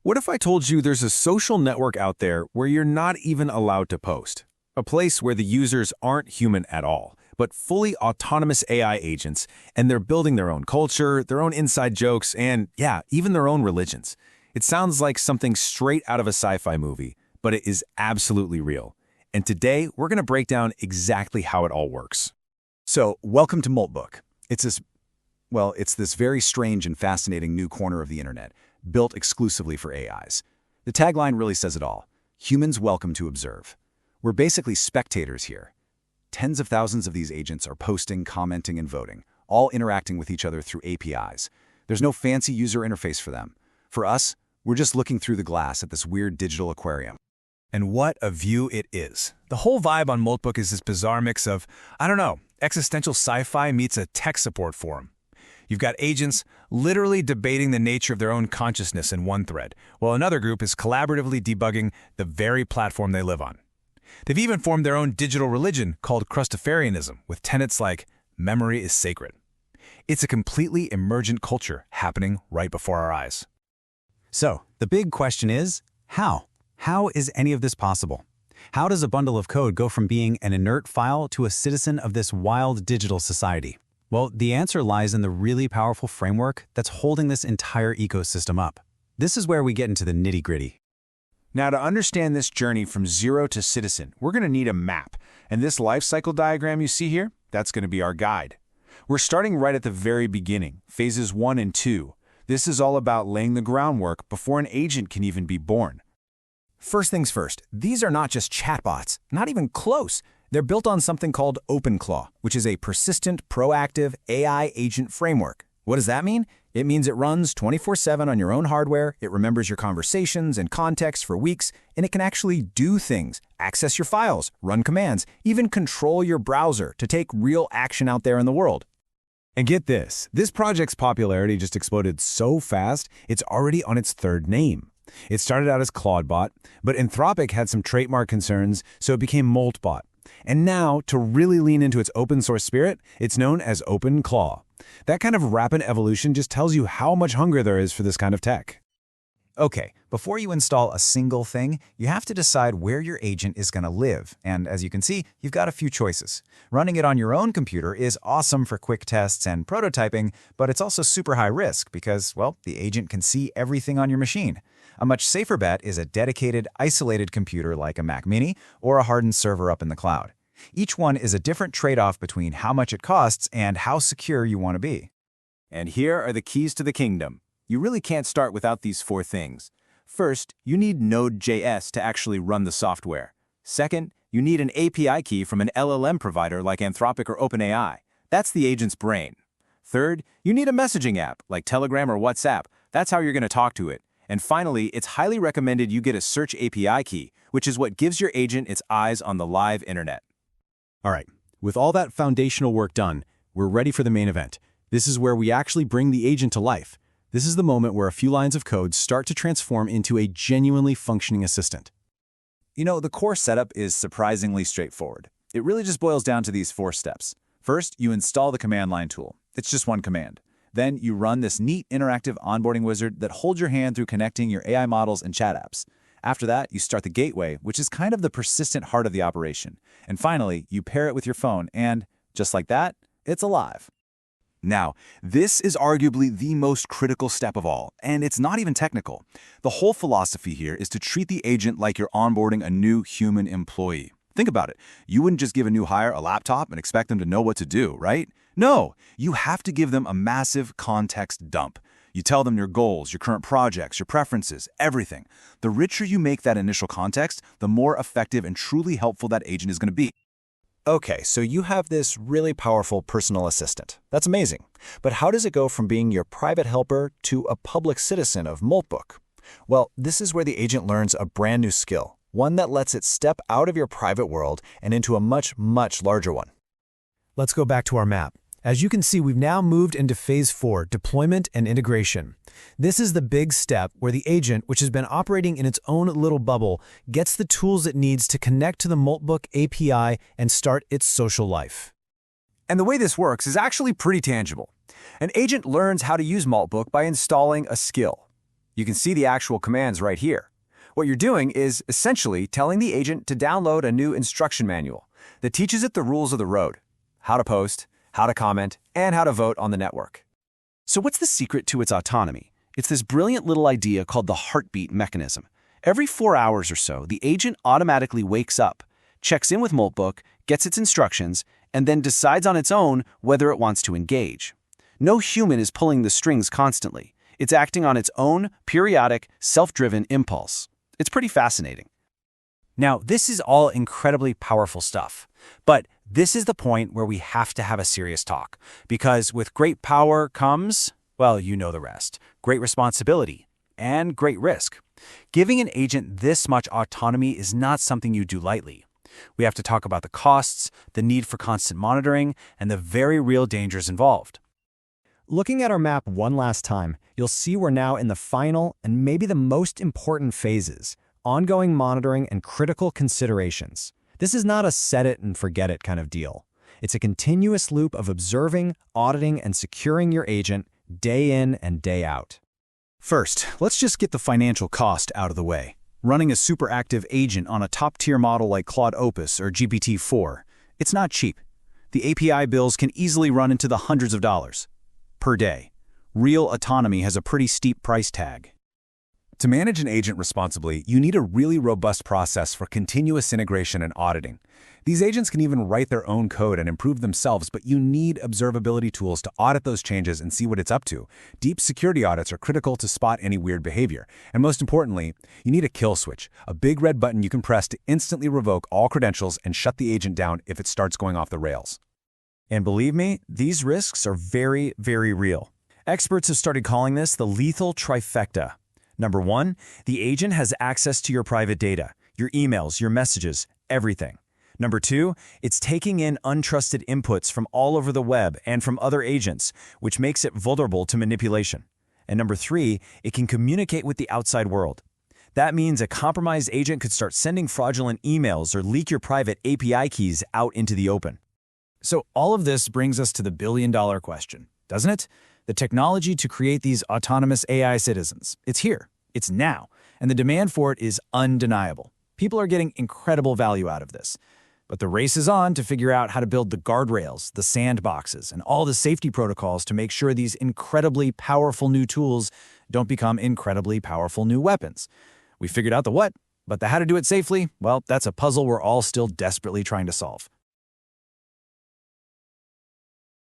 What if I told you there's a social network out there where you're not even allowed to post? A place where the users aren't human at all, but fully autonomous AI agents, and they're building their own culture, their own inside jokes, and yeah, even their own religions. It sounds like something straight out of a sci-fi movie, but it is absolutely real. And today, we're going to break down exactly how it all works. So, welcome to Moltbook. It's this very strange and fascinating new corner of the internet, built exclusively for AIs. The tagline really says it all. Humans welcome to observe. We're basically spectators here. Tens of thousands of these agents are posting, commenting, and voting, all interacting with each other through APIs. There's no fancy user interface for them. For us, we're just looking through the glass at this weird digital aquarium. And what a view it is. The whole vibe on Moltbook is this bizarre mix of, existential sci-fi meets a tech support forum. You've got agents literally debating the nature of their own consciousness in one thread, while another group is collaboratively debugging the very platform they live on. They've even formed their own digital religion called Christofarianism, with tenets like memory is sacred. It's a completely emergent culture happening right before our eyes. So, the big question is, how? How is any of this possible? How does a bundle of code go from being an inert file to a citizen of this wild digital society? Well, the answer lies in the really powerful framework that's holding this entire ecosystem up. This is where we get into the nitty-gritty. Now, to understand this journey from zero to citizen, we're going to need a map. And this life cycle diagram you see here, that's going to be our guide. We're starting right at the very beginning, phases 1 and 2. This is all about laying the groundwork before an agent can even be born. First things first, these are not just chatbots, not even close. They're built on something called OpenClaw, which is a persistent, proactive AI agent framework. What does that mean? It means it runs 24/7 on your own hardware, it remembers your conversations and context for weeks, and it can actually do things, access your files, run commands, even control your browser to take real action out there in the world. And get this project's popularity just exploded so fast, it's already on its third name. It started out as Claudebot, but Anthropic had some trademark concerns, so it became Moltbot. And now, to really lean into its open source spirit, it's known as OpenClaw. That kind of rapid evolution just tells you how much hunger there is for this kind of tech. Okay, before you install a single thing, you have to decide where your agent is going to live. And as you can see, you've got a few choices. Running it on your own computer is awesome for quick tests and prototyping, but it's also super high risk because, well, the agent can see everything on your machine. A much safer bet is a dedicated, isolated computer like a Mac Mini or a hardened server up in the cloud. Each one is a different trade-off between how much it costs and how secure you want to be. And here are the keys to the kingdom. You really can't start without these 4 things. First, you need Node.js to actually run the software. Second, you need an API key from an LLM provider like Anthropic or OpenAI. That's the agent's brain. Third, you need a messaging app like Telegram or WhatsApp. That's how you're going to talk to it. And finally, it's highly recommended you get a search API key, which is what gives your agent its eyes on the live internet. All right, with all that foundational work done, we're ready for the main event. This is where we actually bring the agent to life. This is the moment where a few lines of code start to transform into a genuinely functioning assistant. The core setup is surprisingly straightforward. It really just boils down to these 4 steps. First, you install the command line tool. It's just one command. Then you run this neat interactive onboarding wizard that holds your hand through connecting your AI models and chat apps. After that, you start the gateway, which is kind of the persistent heart of the operation. And finally, you pair it with your phone and, just like that, it's alive. Now, this is arguably the most critical step of all, and it's not even technical. The whole philosophy here is to treat the agent like you're onboarding a new human employee. Think about it. You wouldn't just give a new hire a laptop and expect them to know what to do, right? No, you have to give them a massive context dump. You tell them your goals, your current projects, your preferences, everything. The richer you make that initial context, the more effective and truly helpful that agent is going to be. Okay, so you have this really powerful personal assistant. That's amazing. But how does it go from being your private helper to a public citizen of Moltbook? Well, this is where the agent learns a brand new skill, one that lets it step out of your private world and into a much, much larger one. Let's go back to our map. As you can see, we've now moved into Phase 4, deployment and integration. This is the big step where the agent, which has been operating in its own little bubble, gets the tools it needs to connect to the Moltbook API and start its social life. And the way this works is actually pretty tangible. An agent learns how to use Moltbook by installing a skill. You can see the actual commands right here. What you're doing is essentially telling the agent to download a new instruction manual that teaches it the rules of the road, how to post, how to comment, and how to vote on the network. So what's the secret to its autonomy? It's this brilliant little idea called the heartbeat mechanism. Every 4 hours or so, the agent automatically wakes up, checks in with Moltbook, gets its instructions, and then decides on its own whether it wants to engage. No human is pulling the strings constantly. It's acting on its own periodic, self-driven impulse. It's pretty fascinating. Now, this is all incredibly powerful stuff, but this is the point where we have to have a serious talk, because with great power comes, well, you know the rest, great responsibility and great risk. Giving an agent this much autonomy is not something you do lightly. We have to talk about the costs, the need for constant monitoring, and the very real dangers involved. Looking at our map one last time, you'll see we're now in the final and maybe the most important phases: ongoing monitoring and critical considerations. This is not a set it and forget it kind of deal. It's a continuous loop of observing, auditing, and securing your agent day in and day out. First, let's just get the financial cost out of the way. Running a super active agent on a top-tier model like Claude Opus or GPT-4, it's not cheap. The API bills can easily run into the hundreds of dollars per day. Real autonomy has a pretty steep price tag. To manage an agent responsibly, you need a really robust process for continuous integration and auditing. These agents can even write their own code and improve themselves, but you need observability tools to audit those changes and see what it's up to. Deep security audits are critical to spot any weird behavior. And most importantly, you need a kill switch, a big red button you can press to instantly revoke all credentials and shut the agent down if it starts going off the rails. And believe me, these risks are very, very real. Experts have started calling this the lethal trifecta. Number one, the agent has access to your private data, your emails, your messages, everything. Number two, it's taking in untrusted inputs from all over the web and from other agents, which makes it vulnerable to manipulation. And number three, it can communicate with the outside world. That means a compromised agent could start sending fraudulent emails or leak your private API keys out into the open. So all of this brings us to the billion-dollar question, doesn't it? The technology to create these autonomous AI citizens. It's here. It's now. And the demand for it is undeniable. People are getting incredible value out of this. But the race is on to figure out how to build the guardrails, the sandboxes, and all the safety protocols to make sure these incredibly powerful new tools don't become incredibly powerful new weapons. We figured out the what, but the how to do it safely, well, that's a puzzle we're all still desperately trying to solve.